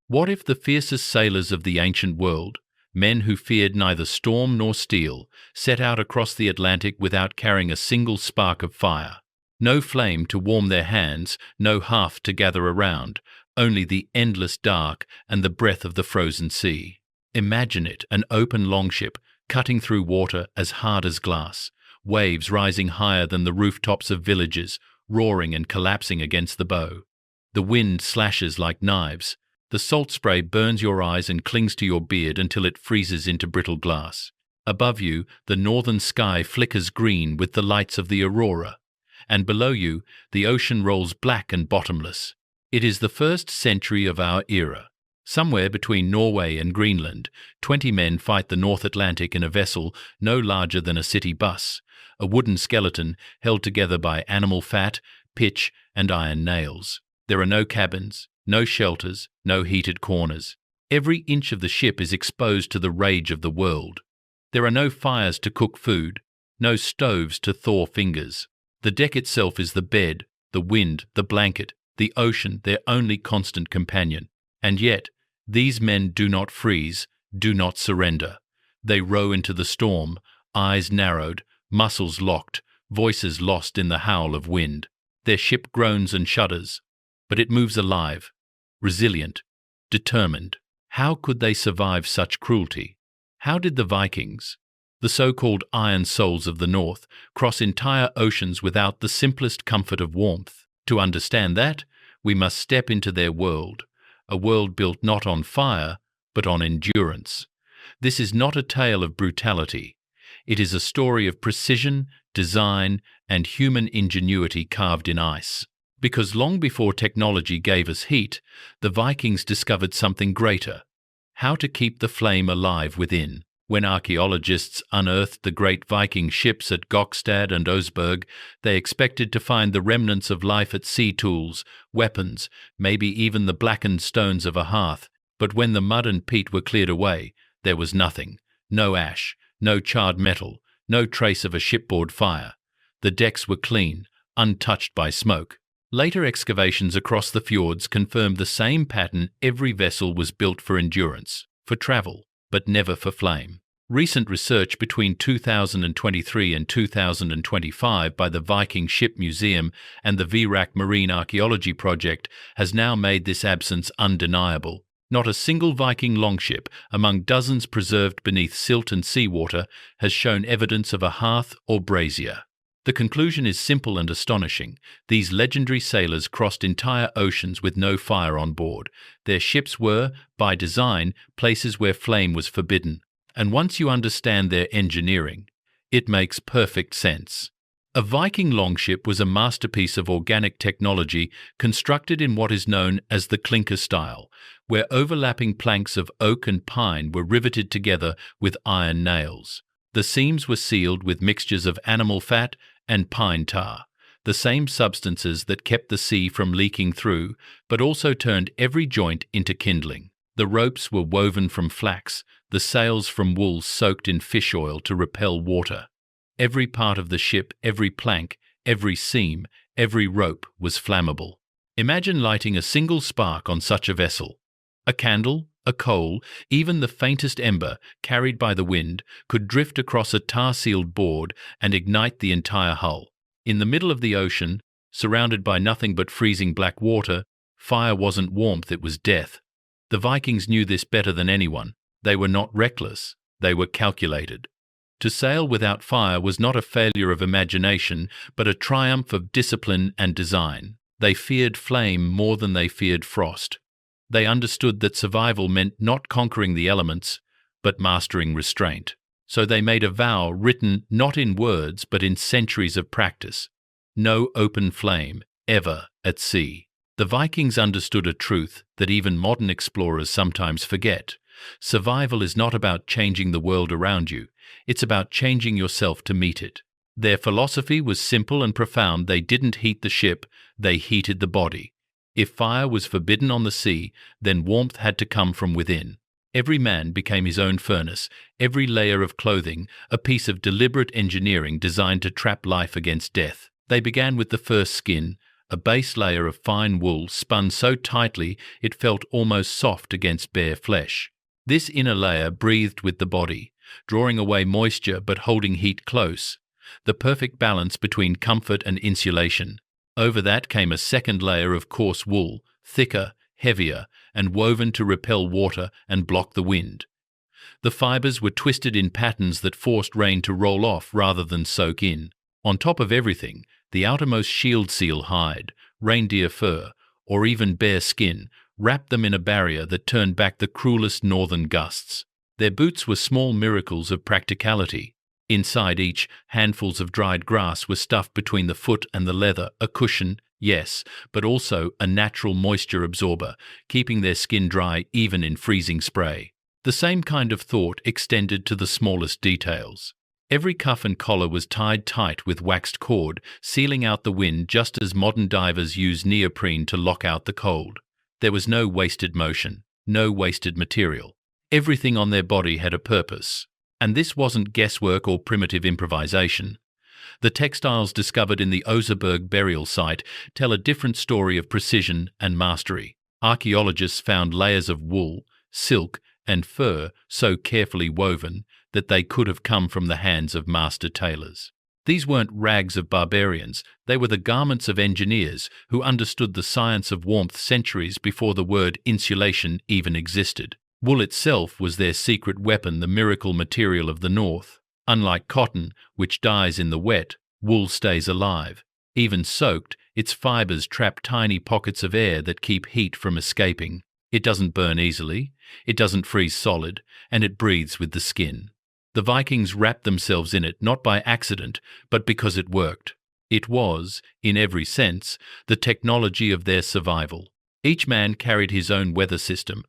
What if the fiercest sailors of the ancient world, men who feared neither storm nor steel, set out across the Atlantic without carrying a single spark of fire? No flame to warm their hands, no hearth to gather around, only the endless dark and the breath of the frozen sea. Imagine it, an open longship, cutting through water as hard as glass, waves rising higher than the rooftops of villages, roaring and collapsing against the bow. The wind slashes like knives. The salt spray burns your eyes and clings to your beard until it freezes into brittle glass. Above you, the northern sky flickers green with the lights of the aurora, and below you, the ocean rolls black and bottomless. It is the 1st century of our era. Somewhere between Norway and Greenland, 20 men fight the North Atlantic in a vessel no larger than a city bus, a wooden skeleton held together by animal fat, pitch, and iron nails. There are no cabins, no shelters, no heated corners. Every inch of the ship is exposed to the rage of the world. There are no fires to cook food, no stoves to thaw fingers. The deck itself is the bed, the wind, the blanket, the ocean, their only constant companion. And yet, these men do not freeze, do not surrender. They row into the storm, eyes narrowed, muscles locked, voices lost in the howl of wind. Their ship groans and shudders, but it moves alive, resilient, determined. How could they survive such cruelty? How did the Vikings, the so-called iron souls of the North, cross entire oceans without the simplest comfort of warmth? To understand that, we must step into their world, a world built not on fire, but on endurance. This is not a tale of brutality. It is a story of precision, design, and human ingenuity carved in ice. Because long before technology gave us heat, the Vikings discovered something greater: how to keep the flame alive within. When archaeologists unearthed the great Viking ships at Gokstad and Oseberg, they expected to find the remnants of life at sea: tools, weapons, maybe even the blackened stones of a hearth. But when the mud and peat were cleared away, there was nothing. No ash, no charred metal, no trace of a shipboard fire. The decks were clean, untouched by smoke. Later excavations across the fjords confirmed the same pattern. Every vessel was built for endurance, for travel, but never for flame. Recent research between 2023 and 2025 by the Viking Ship Museum and the VRAC Marine Archaeology Project has now made this absence undeniable. Not a single Viking longship, among dozens preserved beneath silt and seawater, has shown evidence of a hearth or brazier. The conclusion is simple and astonishing. These legendary sailors crossed entire oceans with no fire on board. Their ships were, by design, places where flame was forbidden. And once you understand their engineering, it makes perfect sense. A Viking longship was a masterpiece of organic technology constructed in what is known as the clinker style, where overlapping planks of oak and pine were riveted together with iron nails. The seams were sealed with mixtures of animal fat and pine tar, the same substances that kept the sea from leaking through, but also turned every joint into kindling. The ropes were woven from flax, the sails from wool soaked in fish oil to repel water. Every part of the ship, every plank, every seam, every rope was flammable. Imagine lighting a single spark on such a vessel. A candle, a coal, even the faintest ember, carried by the wind, could drift across a tar-sealed board and ignite the entire hull. In the middle of the ocean, surrounded by nothing but freezing black water, fire wasn't warmth, it was death. The Vikings knew this better than anyone. They were not reckless, they were calculated. To sail without fire was not a failure of imagination, but a triumph of discipline and design. They feared flame more than they feared frost. They understood that survival meant not conquering the elements, but mastering restraint. So they made a vow written not in words but in centuries of practice: no open flame, ever at sea. The Vikings understood a truth that even modern explorers sometimes forget. Survival is not about changing the world around you, it's about changing yourself to meet it. Their philosophy was simple and profound. They didn't heat the ship, they heated the body. If fire was forbidden on the sea, then warmth had to come from within. Every man became his own furnace, every layer of clothing a piece of deliberate engineering designed to trap life against death. They began with the first skin, a base layer of fine wool spun so tightly it felt almost soft against bare flesh. This inner layer breathed with the body, drawing away moisture but holding heat close, the perfect balance between comfort and insulation. Over that came a second layer of coarse wool, thicker, heavier, and woven to repel water and block the wind. The fibers were twisted in patterns that forced rain to roll off rather than soak in. On top of everything, the outermost shield seal hide, reindeer fur, or even bear skin wrapped them in a barrier that turned back the cruelest northern gusts. Their boots were small miracles of practicality. Inside each, handfuls of dried grass were stuffed between the foot and the leather, a cushion, yes, but also a natural moisture absorber, keeping their skin dry even in freezing spray. The same kind of thought extended to the smallest details. Every cuff and collar was tied tight with waxed cord, sealing out the wind just as modern divers use neoprene to lock out the cold. There was no wasted motion, no wasted material. Everything on their body had a purpose. And this wasn't guesswork or primitive improvisation. The textiles discovered in the Oserberg burial site tell a different story of precision and mastery. Archaeologists found layers of wool, silk, and fur so carefully woven that they could have come from the hands of master tailors. These weren't rags of barbarians, they were the garments of engineers who understood the science of warmth centuries before the word insulation even existed. Wool itself was their secret weapon, the miracle material of the north. Unlike cotton, which dies in the wet, wool stays alive. Even soaked, its fibers trap tiny pockets of air that keep heat from escaping. It doesn't burn easily, it doesn't freeze solid, and it breathes with the skin. The Vikings wrapped themselves in it not by accident, but because it worked. It was, in every sense, the technology of their survival. Each man carried his own weather system,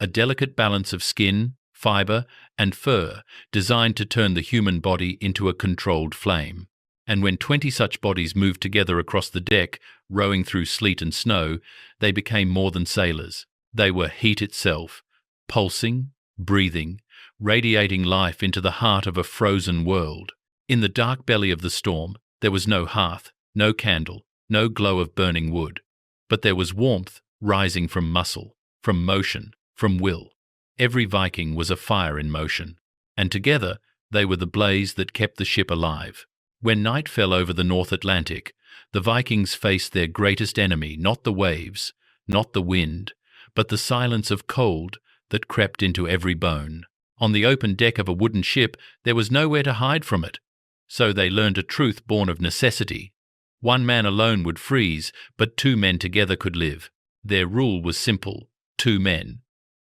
a delicate balance of skin, fiber, and fur designed to turn the human body into a controlled flame. And when 20 such bodies moved together across the deck, rowing through sleet and snow, they became more than sailors. They were heat itself, pulsing, breathing, radiating life into the heart of a frozen world. In the dark belly of the storm, there was no hearth, no candle, no glow of burning wood. But there was warmth rising from muscle, from motion, from will. Every Viking was a fire in motion, and together they were the blaze that kept the ship alive. When night fell over the North Atlantic, the Vikings faced their greatest enemy, not the waves, not the wind, but the silence of cold that crept into every bone. On the open deck of a wooden ship, there was nowhere to hide from it. So they learned a truth born of necessity. One man alone would freeze, but 2 men together could live. Their rule was simple: 2 men,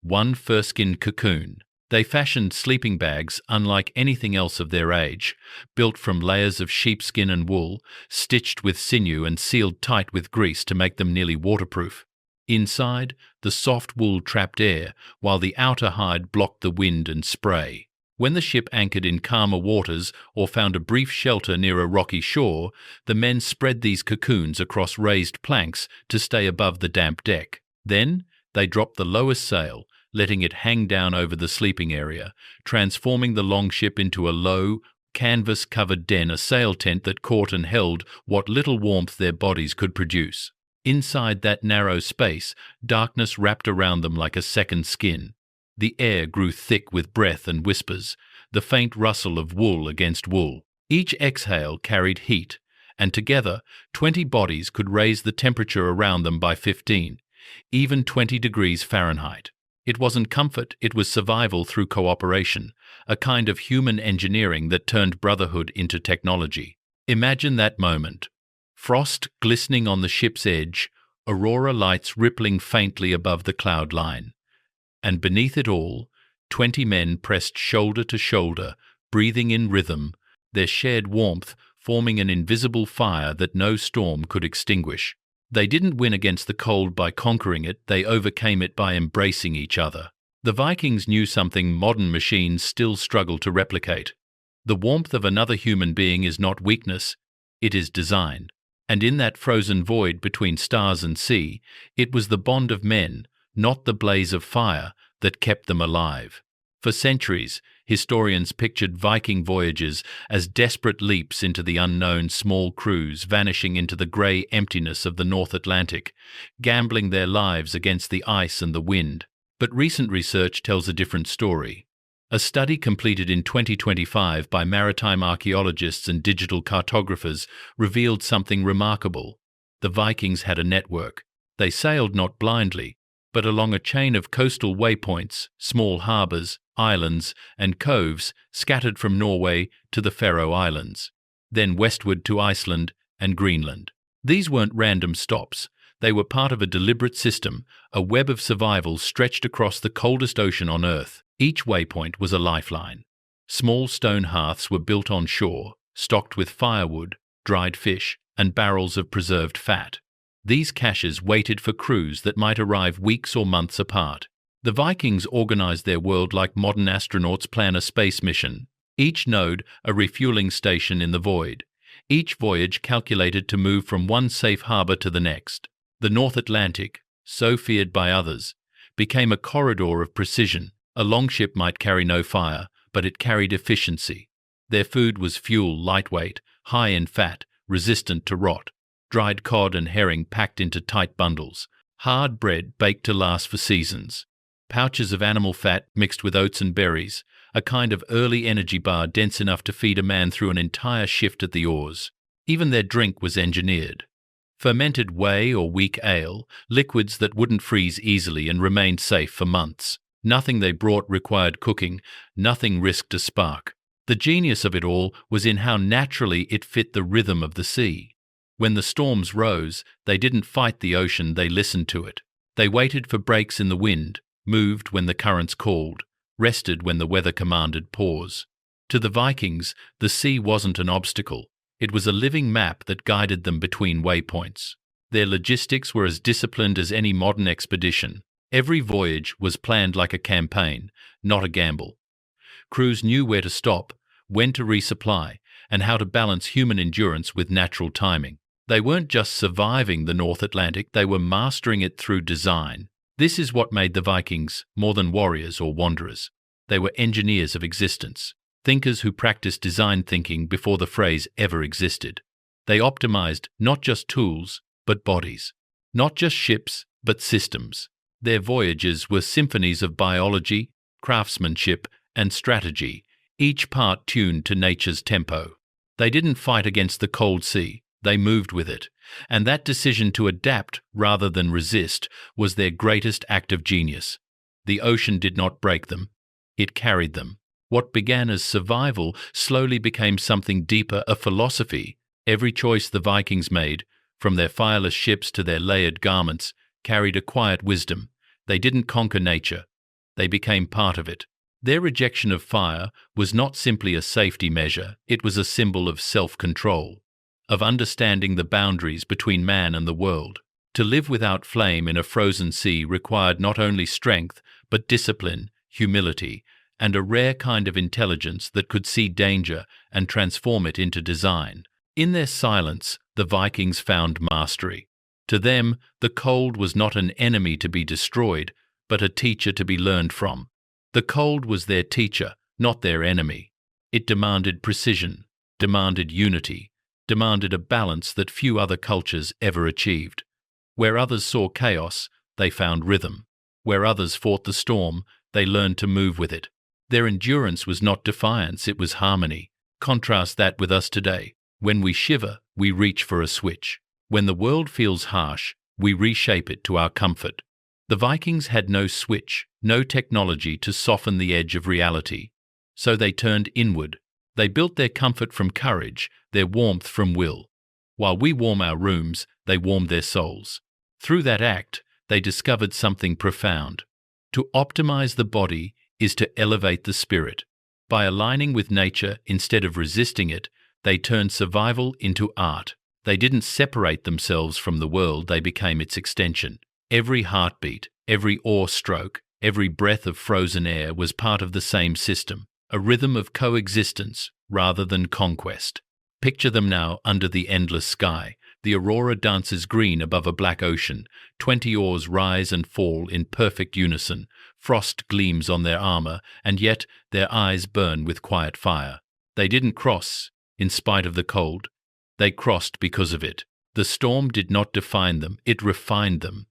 1 fur-skin cocoon. They fashioned sleeping bags unlike anything else of their age, built from layers of sheepskin and wool, stitched with sinew and sealed tight with grease to make them nearly waterproof. Inside, the soft wool trapped air, while the outer hide blocked the wind and spray. When the ship anchored in calmer waters or found a brief shelter near a rocky shore, the men spread these cocoons across raised planks to stay above the damp deck. Then they dropped the lowest sail, letting it hang down over the sleeping area, transforming the longship into a low, canvas-covered den, a sail tent that caught and held what little warmth their bodies could produce. Inside that narrow space, darkness wrapped around them like a second skin. The air grew thick with breath and whispers, the faint rustle of wool against wool. Each exhale carried heat, and together 20 bodies could raise the temperature around them by 15, even 20 degrees Fahrenheit. It wasn't comfort, it was survival through cooperation, a kind of human engineering that turned brotherhood into technology. Imagine that moment. Frost glistening on the ship's edge, aurora lights rippling faintly above the cloud line. And beneath it all, 20 men pressed shoulder to shoulder, breathing in rhythm, their shared warmth forming an invisible fire that no storm could extinguish. They didn't win against the cold by conquering it, they overcame it by embracing each other. The Vikings knew something modern machines still struggle to replicate. The warmth of another human being is not weakness, it is design. And in that frozen void between stars and sea, it was the bond of men, not the blaze of fire, that kept them alive. For centuries, historians pictured Viking voyages as desperate leaps into the unknown, small crews vanishing into the grey emptiness of the North Atlantic, gambling their lives against the ice and the wind. But recent research tells a different story. A study completed in 2025 by maritime archaeologists and digital cartographers revealed something remarkable. The Vikings had a network. They sailed not blindly, but along a chain of coastal waypoints, small harbours, islands, and coves scattered from Norway to the Faroe Islands, then westward to Iceland and Greenland. These weren't random stops. They were part of a deliberate system, a web of survival stretched across the coldest ocean on Earth. Each waypoint was a lifeline. Small stone hearths were built on shore, stocked with firewood, dried fish, and barrels of preserved fat. These caches waited for crews that might arrive weeks or months apart. The Vikings organized their world like modern astronauts plan a space mission. Each node a refueling station in the void. Each voyage calculated to move from one safe harbor to the next. The North Atlantic, so feared by others, became a corridor of precision. A longship might carry no fire, but it carried efficiency. Their food was fuel lightweight, high in fat, resistant to rot. Dried cod and herring packed into tight bundles. Hard bread baked to last for seasons. Pouches of animal fat mixed with oats and berries, a kind of early energy bar dense enough to feed a man through an entire shift at the oars. Even their drink was engineered. Fermented whey or weak ale, liquids that wouldn't freeze easily and remained safe for months. Nothing they brought required cooking, nothing risked a spark. The genius of it all was in how naturally it fit the rhythm of the sea. When the storms rose, they didn't fight the ocean, they listened to it. They waited for breaks in the wind, moved when the currents called, rested when the weather commanded pause. To the Vikings, the sea wasn't an obstacle. It was a living map that guided them between waypoints. Their logistics were as disciplined as any modern expedition. Every voyage was planned like a campaign, not a gamble. Crews knew where to stop, when to resupply, and how to balance human endurance with natural timing. They weren't just surviving the North Atlantic, they were mastering it through design. This is what made the Vikings more than warriors or wanderers. They were engineers of existence, thinkers who practiced design thinking before the phrase ever existed. They optimized not just tools, but bodies. Not just ships, but systems. Their voyages were symphonies of biology, craftsmanship, and strategy, each part tuned to nature's tempo. They didn't fight against the cold sea, they moved with it, and that decision to adapt rather than resist was their greatest act of genius. The ocean did not break them, it carried them. What began as survival slowly became something deeper, a philosophy. Every choice the Vikings made, from their fireless ships to their layered garments, carried a quiet wisdom. They didn't conquer nature, they became part of it. Their rejection of fire was not simply a safety measure, it was a symbol of self-control, of understanding the boundaries between man and the world. To live without flame in a frozen sea required not only strength, but discipline, humility, and a rare kind of intelligence that could see danger and transform it into design. In their silence, the Vikings found mastery. To them, the cold was not an enemy to be destroyed, but a teacher to be learned from. The cold was their teacher, not their enemy. It demanded precision, demanded unity, demanded a balance that few other cultures ever achieved. Where others saw chaos, they found rhythm. Where others fought the storm, they learned to move with it. Their endurance was not defiance, it was harmony. Contrast that with us today. When we shiver, we reach for a switch. When the world feels harsh, we reshape it to our comfort. The Vikings had no switch, no technology to soften the edge of reality. So they turned inward. They built their comfort from courage, their warmth from will. While we warm our rooms, they warmed their souls. Through that act, they discovered something profound. To optimize the body is to elevate the spirit. By aligning with nature instead of resisting it, they turned survival into art. They didn't separate themselves from the world, they became its extension. Every heartbeat, every oar stroke, every breath of frozen air was part of the same system, a rhythm of coexistence rather than conquest. Picture them now under the endless sky. The aurora dances green above a black ocean. 20 oars rise and fall in perfect unison, frost gleams on their armor, and yet their eyes burn with quiet fire. They didn't cross in spite of the cold. They crossed because of it. The storm did not define them, it refined them.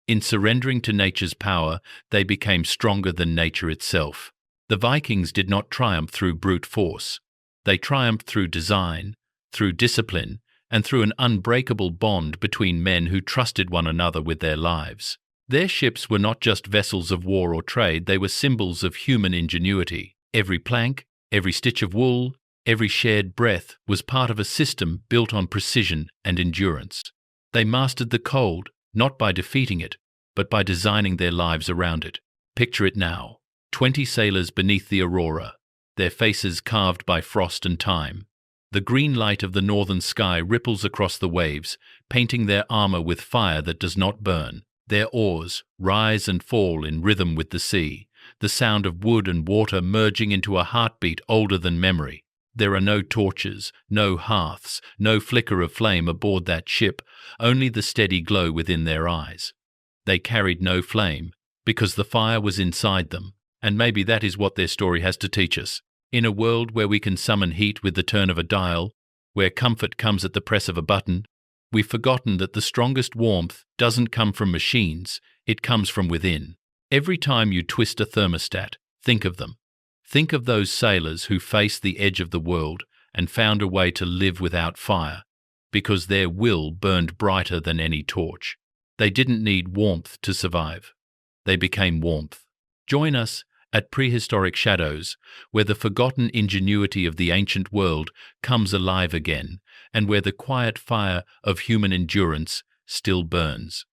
In surrendering to nature's power, they became stronger than nature itself. The Vikings did not triumph through brute force. They triumphed through design, through discipline, and through an unbreakable bond between men who trusted one another with their lives. Their ships were not just vessels of war or trade, they were symbols of human ingenuity. Every plank, every stitch of wool, every shared breath was part of a system built on precision and endurance. They mastered the cold, not by defeating it, but by designing their lives around it. Picture it now. 20 sailors beneath the aurora, their faces carved by frost and time. The green light of the northern sky ripples across the waves, painting their armor with fire that does not burn. Their oars rise and fall in rhythm with the sea, the sound of wood and water merging into a heartbeat older than memory. There are no torches, no hearths, no flicker of flame aboard that ship, only the steady glow within their eyes. They carried no flame, because the fire was inside them, and maybe that is what their story has to teach us. In a world where we can summon heat with the turn of a dial, where comfort comes at the press of a button, we've forgotten that the strongest warmth doesn't come from machines, it comes from within. Every time you twist a thermostat, think of them. Think of those sailors who faced the edge of the world and found a way to live without fire, because their will burned brighter than any torch. They didn't need warmth to survive. They became warmth. Join us at Prehistoric Shadows, where the forgotten ingenuity of the ancient world comes alive again, and where the quiet fire of human endurance still burns.